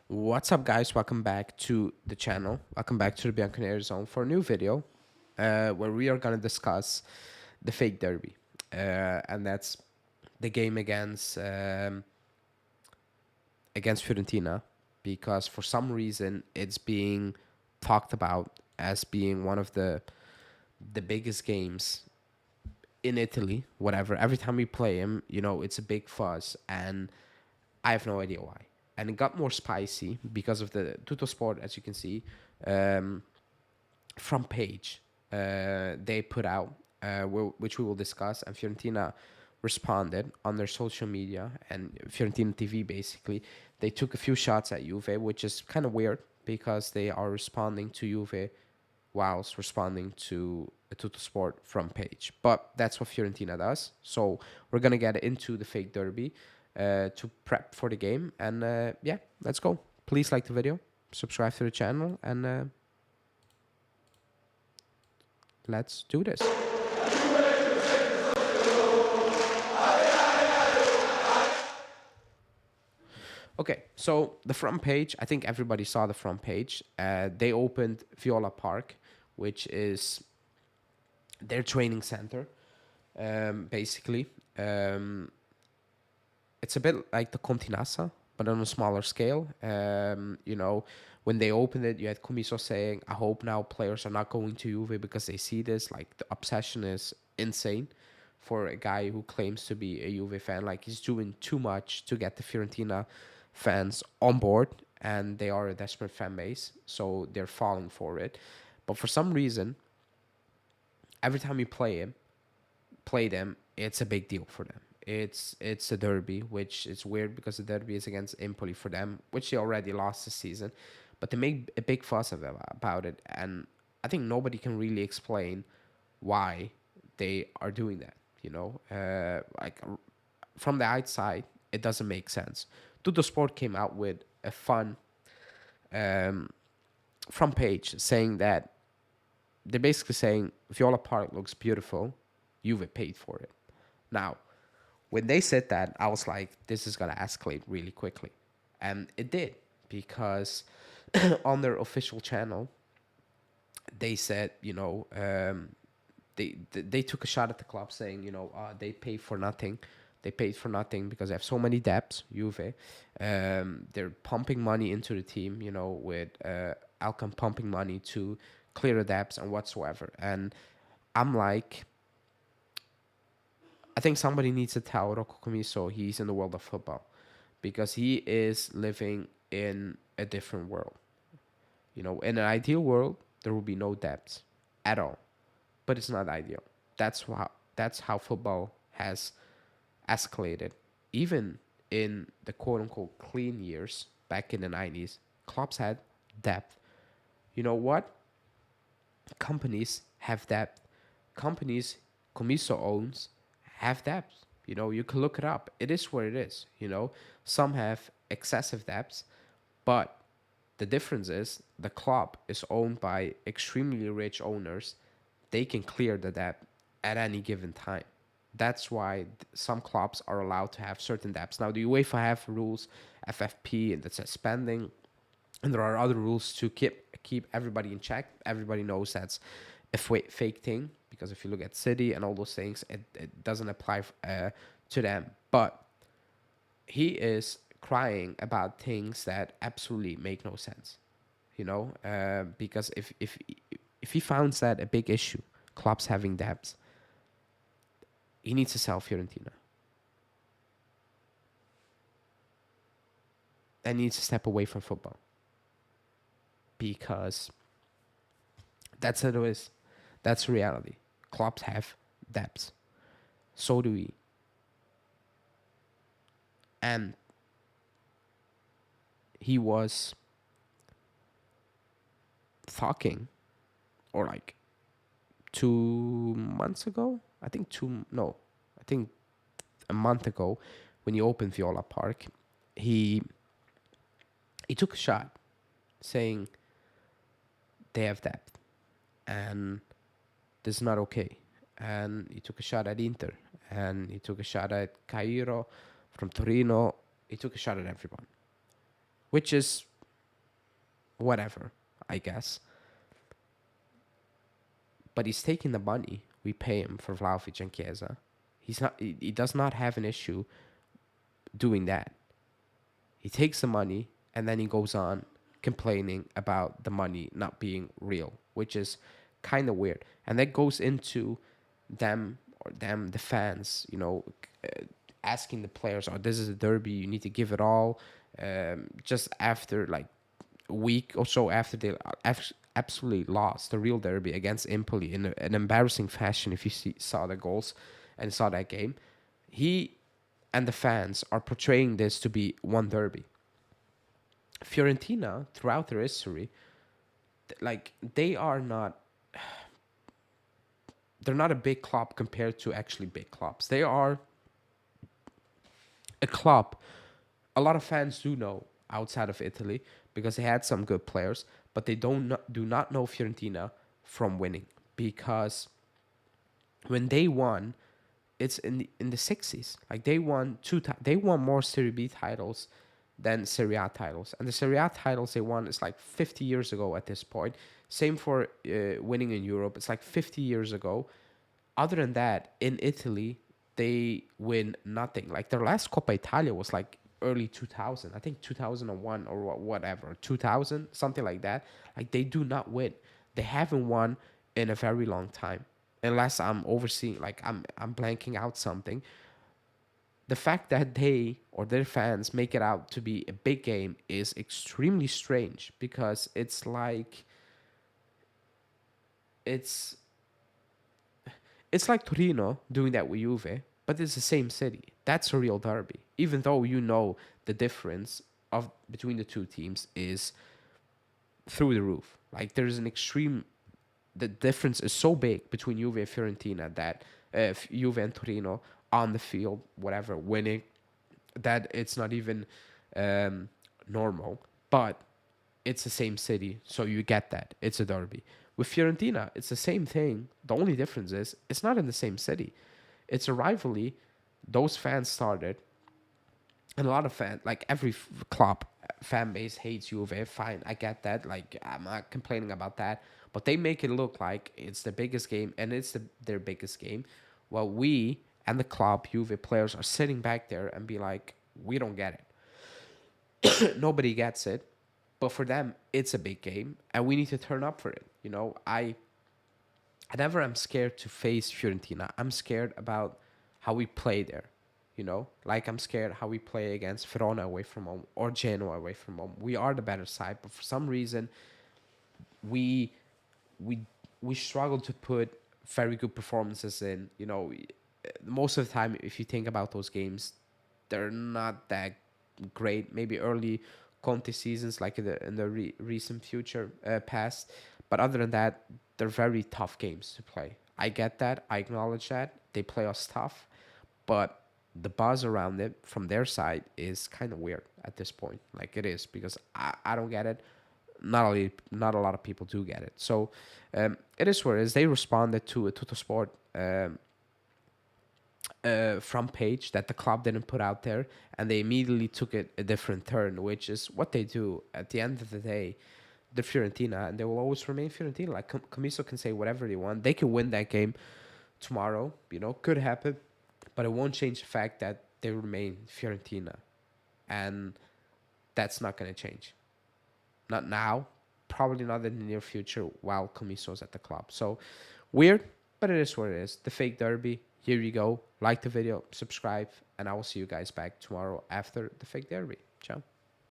What's up, guys? Welcome back to the channel. Welcome back to the Bianconeri Zone for a new video where we are going to discuss the fake derby. And that's the game against Fiorentina, because for some reason it's being talked about as being one of the biggest games in Italy, whatever. Every time we play him, it's a big fuss, and I have no idea why. And it got more spicy because of the Tutto Sport, as you can see, um, front page they put out, which we will discuss. And Fiorentina responded on their social media and Fiorentina TV. Basically, they took a few shots at Juve, which is kind of weird because they are responding to Juve whilst responding to a Tutto Sport front page. But that's what Fiorentina does. So we're gonna get into the fake derby to prep for the game, and yeah, let's go. Please like the video, subscribe to the channel, and let's do this. Okay, so the front page, I think everybody saw the front page. They opened Viola Park, which is their training center, basically. Um, it's a bit like the Continassa, but on a smaller scale. When they opened it, you had Comiso saying, "I hope now players are not going to Juve because they see this. Like, the obsession is insane for a guy who claims to be a Juve fan. Like, he's doing too much to get the Fiorentina fans on board, and they are a desperate fan base, so they're falling for it. But for some reason, every time you play them, it's a big deal for them. It's a derby, which is weird because the derby is against Empoli for them, which they already lost this season, but they make a big fuss about it, and I think nobody can really explain why they are doing that. From the outside, it doesn't make sense. Tutto Sport came out with a fun um, front page saying that they're basically saying Viola Park looks beautiful, Juve paid for it. Now, when they said that, I was like, this is gonna escalate really quickly, and it did, because on their official channel, they said, they took a shot at the club, saying, they pay for nothing. They paid for nothing because they have so many debts, Juve. They're pumping money into the team, with Alcon pumping money to clear the debts and whatsoever. And I'm like, I think somebody needs to tell Rocco Comiso he's in the world of football, because he is living in a different world. In an ideal world, there will be no debts at all, but it's not ideal. That's how football has escalated. Even in the quote unquote clean years back in the 90s, clubs had debt. You know what? Companies have debt. Companies Comiso owns have debt. You can look it up. It is what it is. Some have excessive debts, but the difference is the club is owned by extremely rich owners. They can clear the debt at any given time. That's why some clubs are allowed to have certain debts. Now, the UEFA have rules, FFP, and that says spending, and there are other rules to keep everybody in check. Everybody knows that's a fake thing, because if you look at City and all those things, it doesn't apply to them. But he is crying about things that absolutely make no sense, because if he finds that a big issue, clubs having debts, he needs to sell Fiorentina and needs to step away from football, because that's what it is. That's reality. Clubs have debts. So do we. And he was talking, or like 2 months ago, I think a month ago, when he opened Viola Park, he took a shot saying they have debt, and this is not okay. And he took a shot at Inter, and he took a shot at Cairo from Torino. He took a shot at everyone, which is whatever, I guess. But he's taking the money we pay him for Vlahovic and Chiesa. He does not have an issue doing that. He takes the money and then he goes on complaining about the money not being real, which is kind of weird. And that goes into the fans, asking the players, "Oh, this is a derby. You need to give it all." Just after like a week or so after they absolutely lost the real derby against Empoli in an embarrassing fashion. If you saw the goals and saw that game, he and the fans are portraying this to be one derby. Fiorentina, throughout their history, like they're not a big club compared to actually big clubs. They are a club a lot of fans do know outside of Italy because they had some good players, but they do not know Fiorentina from winning because when they won, it's in the 60s. Like they won they won more Serie B titles than Serie A titles, and the Serie A titles they won is like 50 years ago at this point. Same for winning in Europe. It's like 50 years ago. Other than that, in Italy, they win nothing. Like their last Coppa Italia was like early 2000, I think 2001 or whatever, 2000, something like that. Like they do not win. They haven't won in a very long time. Unless I'm overseeing, like I'm blanking out something. The fact that they or their fans make it out to be a big game is extremely strange because it's it's like Torino doing that with Juve, but it's the same city. That's a real derby. Even though the difference of between the two teams is through the roof. Like there's an extreme the difference is so big between Juve and Fiorentina that Juve and Torino on the field, whatever, winning, that it's not even um, normal. But it's the same city, so you get that. It's a derby. With Fiorentina, it's the same thing. The only difference is it's not in the same city. It's a rivalry. Those fans started, and a lot of fans, like every club fan base hates Juve. Fine, I get that. Like I'm not complaining about that, but they make it look like it's the biggest game, and it's their biggest game. While we and the club Juve players are sitting back there and be like, we don't get it. Nobody gets it, but for them, it's a big game, and we need to turn up for it. I never am scared to face Fiorentina. I'm scared about how we play there. Like I'm scared how we play against Verona away from home or Genoa away from home. We are the better side, but for some reason, we we we struggle to put very good performances in. Most of the time, if you think about those games, they're not that great. Maybe early Conte seasons, like in the recent future past, but other than that, they're very tough games to play. I get that. I acknowledge that they play us tough, but the buzz around it from their side is kind of weird at this point. Like it is because I don't get it. Not a lot of people do get it. So it is what it is. They responded to a Tuttosport front page that the club didn't put out there, and they immediately took it a different turn, which is what they do. At the end of the day, they're Fiorentina, and they will always remain Fiorentina. Like Camiso can say whatever they want. They can win that game tomorrow. Could happen, but it won't change the fact that they remain Fiorentina, and that's not going to change. Not now, probably not in the near future while Camiso's at the club. So weird, but it is what it is. The fake derby. Here you go. Like the video, subscribe, and I will see you guys back tomorrow after the fake derby. Ciao.